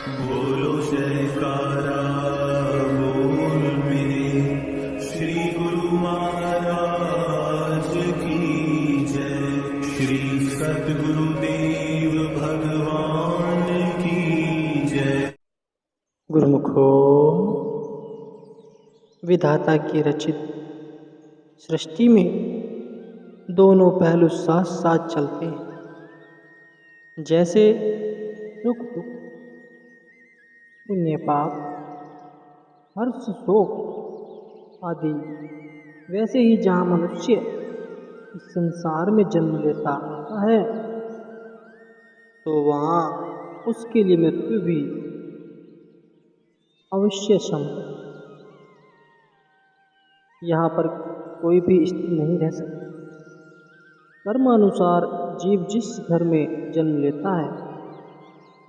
बोलो जयकारा बोल मेरे श्री गुरु महाराज की जय। श्री सद्गुरुदेव भगवान की जय। गुरुमुखो विधाता की रचित सृष्टि में दोनों पहलू साथ साथ चलते हैं। जैसे सुख दुख, पुण्य पाप, हर्ष शोक आदि, वैसे ही जहाँ मनुष्य इस संसार में जन्म लेता आता है तो वहाँ उसके लिए मृत्यु भी अवश्य संभव। यहाँ पर कोई भी स्थिर नहीं रह सकता। कर्मानुसार जीव जिस घर में जन्म लेता है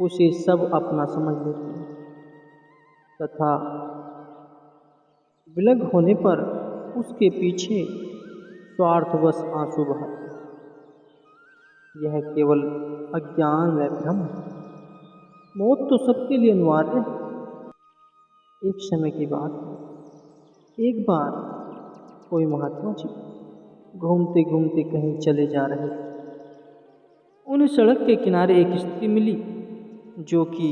उसे सब अपना समझ लेते हैं तथा विलग होने पर उसके पीछे स्वार्थवश आंसू बहाते हैं। यह केवल अज्ञान व भ्रम है। मौत तो सबके लिए अनिवार्य है। एक समय की बात है, एक बार कोई महात्मा जी घूमते घूमते कहीं चले जा रहे थे। उन्हें सड़क के किनारे एक स्त्री मिली जो कि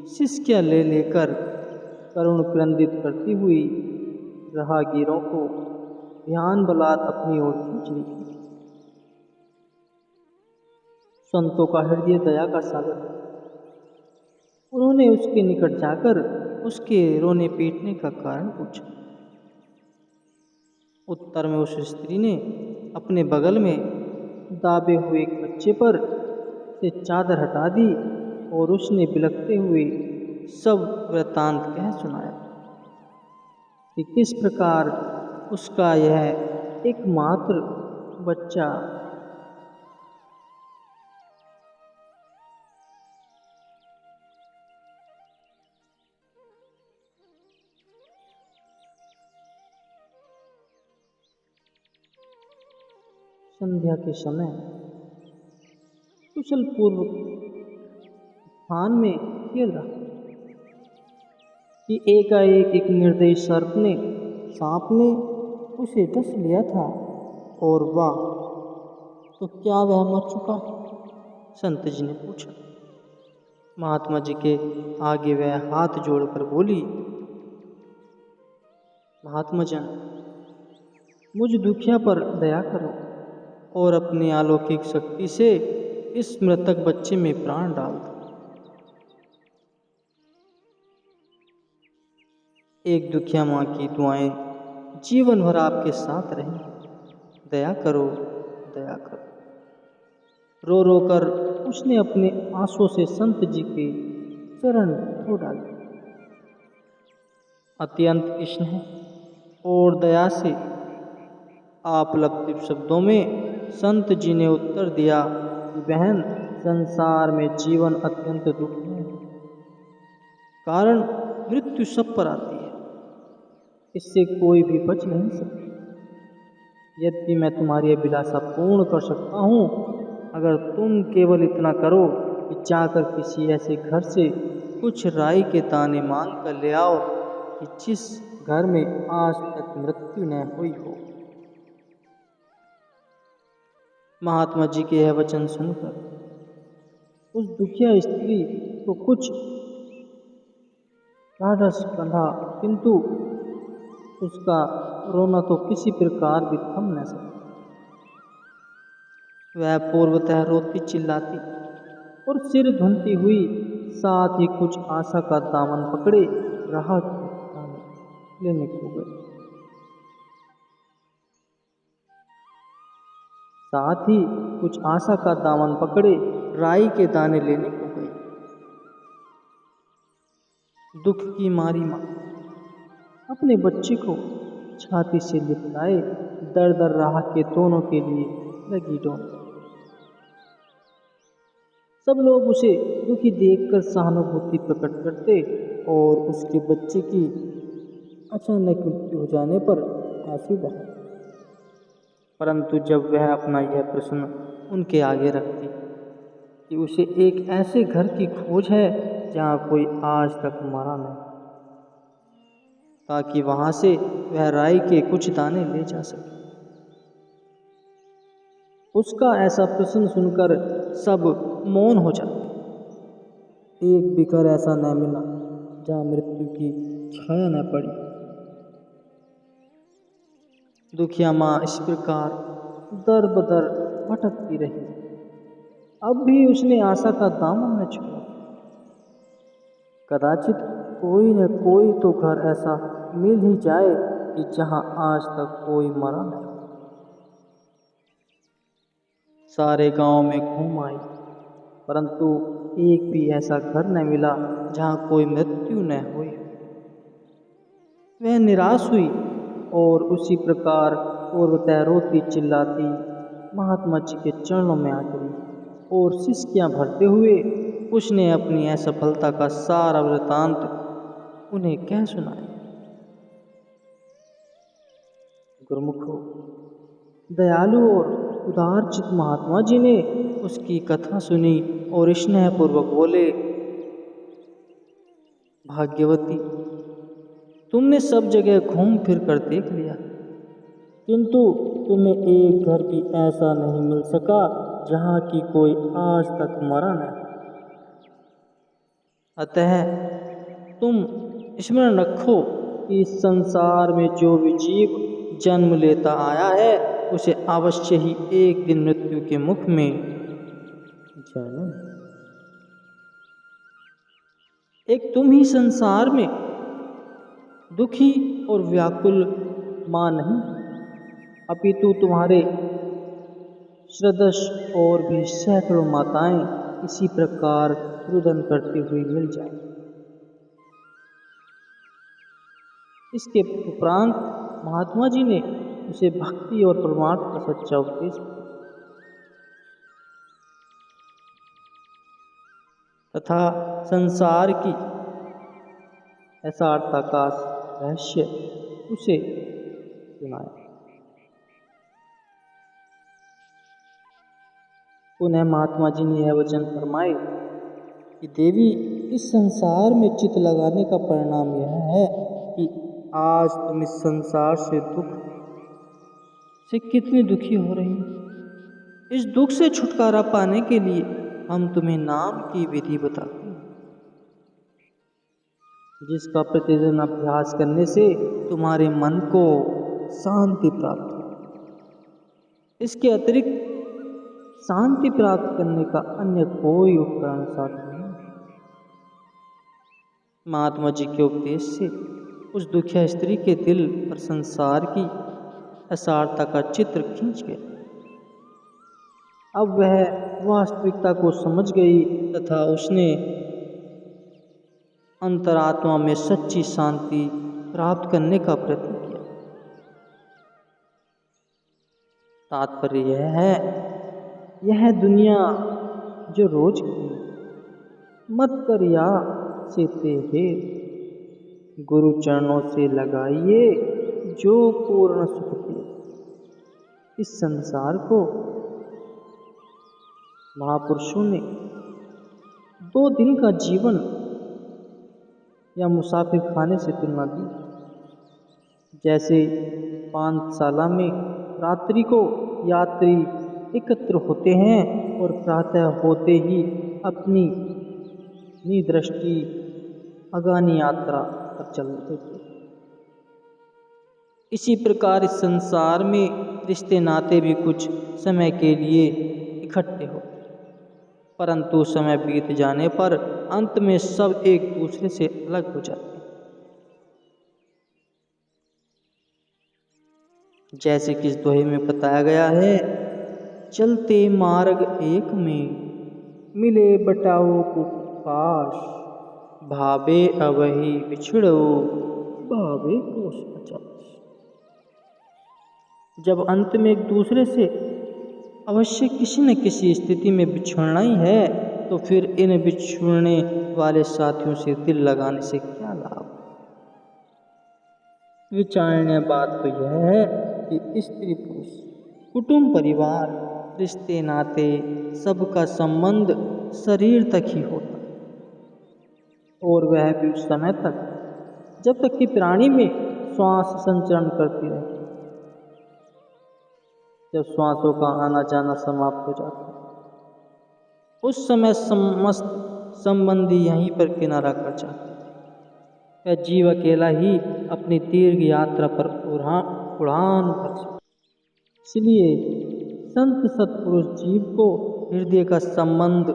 सिसकियां ले लेकर करुण क्रंदित करती हुई राहगीरों को ध्यान बलात् अपनी ओर खींच रही थी। संतों का हृदय दया का सागर है। उन्होंने उसके निकट जाकर उसके रोने पीटने का कारण पूछा। उत्तर में उस स्त्री ने अपने बगल में दाबे हुए एक बच्चे पर से चादर हटा दी और उसने बिलखते हुए सब वृतांत कह सुनाया कि किस प्रकार उसका यह एकमात्र बच्चा संध्या के समय कुशल पूर्व स्थान में खेल रहा कि एकाएक एक निर्दयी सर्प ने सांप ने उसे डस लिया था। और वाह, तो क्या वह मर चुका है? संत जी ने पूछा। महात्मा जी के आगे वह हाथ जोड़कर बोली, महात्मा जन, मुझ दुखिया पर दया करो और अपनी अलौकिक शक्ति से इस मृतक बच्चे में प्राण डाल दो। एक दुखिया माँ की दुआएं जीवन भर आपके साथ रहें। दया करो, दया करो। रो रो कर उसने अपने आंसुओं से संत जी के चरण धो डाले। अत्यंत स्नेह और दया से आप लब्ध शब्दों में संत जी ने उत्तर दिया कि बहन, संसार में जीवन अत्यंत दुखी है, कारण मृत्यु सब पर आती है, इससे कोई भी बच नहीं सकता। यद्यपि मैं तुम्हारी अभिलाषा पूर्ण कर सकता हूँ अगर तुम केवल इतना करो कि जाकर किसी ऐसे घर से कुछ राई के दाने मांग कर ले आओ कि जिस घर में आज तक मृत्यु न हुई हो। महात्मा जी के यह वचन सुनकर उस दुखिया स्त्री को कुछ ढाढ़स बंधा, किंतु उसका रोना तो किसी प्रकार भी थम न सका। वह पूर्वतः रोती चिल्लाती और सिर धुनती हुई साथ ही कुछ आशा का दामन पकड़े राह लेने को गई। साथ ही कुछ आशा का दामन पकड़े राई के दाने लेने को गई। दुख की मारी माँ अपने बच्चे को छाती से लिपटाए दर दर राह के दोनों के लिए लगी डोल। सब लोग उसे दुखी देखकर सहानुभूति प्रकट करते और उसके बच्चे की अचानक मृत्यु हो जाने पर आंसू बहाते। परंतु जब वह अपना यह प्रश्न उनके आगे रखती कि उसे एक ऐसे घर की खोज है जहाँ कोई आज तक मरा नहीं, ताकि वहां से वह राई के कुछ दाने ले जा सके। उसका ऐसा प्रश्न सुनकर सब मौन हो जाते। एक भी घर ऐसा न मिला जहाँ मृत्यु की छाया न पड़ी। दुखिया माँ इस प्रकार दर बदर भटकती रही। अब भी उसने आशा का दामन न छोड़ा। कदाचित कोई न कोई तो घर ऐसा मिल ही जाए कि जहां आज तक कोई मरा नहीं। सारे गांव में घूम आई, परंतु एक भी ऐसा घर न मिला जहां कोई मृत्यु न हुई। वह निराश हुई और उसी प्रकार पूर्वतः रोती चिल्लाती महात्मा जी के चरणों में आ गिरी और सिसकियां भरते हुए उसने अपनी असफलता का सारा वृतांत उन्हें कह सुनाया। गुरुमुखो, दयालु और उदारचित महात्मा जी ने उसकी कथा सुनी और स्नेहपूर्वक बोले, भाग्यवती, तुमने सब जगह घूम फिर कर देख लिया, किंतु तुम्हें एक घर भी ऐसा नहीं मिल सका जहाँ की कोई आज तक मरा नहीं। अतः तुम स्मरण रखो कि इस संसार में जो भी जीव जन्म लेता आया है उसे अवश्य ही एक दिन मृत्यु के मुख में जाना। एक तुम ही संसार में दुखी और व्याकुल मां नहीं, अपितु तुम्हारे सदृश और भी सैकड़ों माताएं इसी प्रकार रुदन करती हुई मिल जाए। इसके उपरांत महात्मा जी ने उसे भक्ति और परमार्थ का सच्चा उपदेश दिया तथा संसार की यथार्थाकाश रहस्य उसे सुनाया। पुनः महात्मा जी ने यह वचन फरमाए कि देवी, इस संसार में चित्त लगाने का परिणाम यह है कि आज तुम इस संसार से कितनी दुखी हो रही हो। इस दुख से छुटकारा पाने के लिए हम तुम्हें नाम की विधि बताते हैं, जिसका प्रतिदिन अभ्यास करने से तुम्हारे मन को शांति प्राप्त हो। इसके अतिरिक्त शांति प्राप्त करने का अन्य कोई उपकरण साधन नहीं। महात्मा जी के उपदेश से उस दुखिया स्त्री के दिल पर संसार की असारता का चित्र खींच गया। अब वह वास्तविकता को समझ गई तथा उसने अंतरात्मा में सच्ची शांति प्राप्त करने का प्रयत्न किया। तात्पर्य यह है, यह दुनिया जो रोज की मत करिया से तेरे गुरु चरणों से लगाइए जो पूर्ण सुख दे। इस संसार को महापुरुषों ने 2 दिन का जीवन या मुसाफिर खाने से तुलना दी। जैसे पानशाला में रात्रि को यात्री एकत्र होते हैं और प्रातः होते ही अपनी दृष्टि आगामी यात्रा पर चल देते। इसी प्रकार इस संसार में रिश्ते नाते भी कुछ समय के लिए इकट्ठे हो, परंतु समय बीत जाने पर अंत में सब एक दूसरे से अलग हो जाते हैं। जैसे कि इस दोहे में बताया गया है, चलते मार्ग एक में मिले बटाओ पास, भावे अवही बिछड़ो भावे कोस 50। जब अंत में एक दूसरे से अवश्य किसी न किसी स्थिति में बिछड़ना ही है, तो फिर इन बिछड़ने वाले साथियों से दिल लगाने से क्या लाभ। विचारणीय बात तो यह है कि स्त्री पुरुष, कुटुंब, परिवार, रिश्ते नाते सबका संबंध शरीर तक ही होता है। और वह भी उस समय तक जब तक कि प्राणी में श्वास संचरण करती रहे। जब श्वासों का आना जाना समाप्त हो जाता है, उस समय समस्त संबंधी यहीं पर किनारा कर जाते हैं। वह जीव अकेला ही अपनी दीर्घ यात्रा पर उड़ान भर सकता। इसलिए संत सत्पुरुष जीव को हृदय का संबंध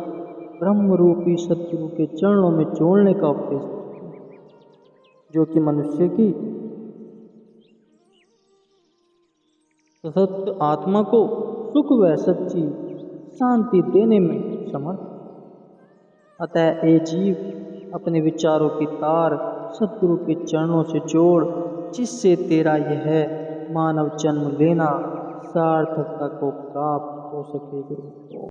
ब्रह्म रूपी सतगुरु के चरणों में जोड़ने का उपदेश देते हैं, जो कि मनुष्य की सशक्त आत्मा को सुख व सच्ची शांति देने में समर्थ। अतः ए जीव, अपने विचारों की तार सतगुरु के चरणों से जोड़, जिससे तेरा यह मानव जन्म लेना सार्थकता को प्राप्त हो सके।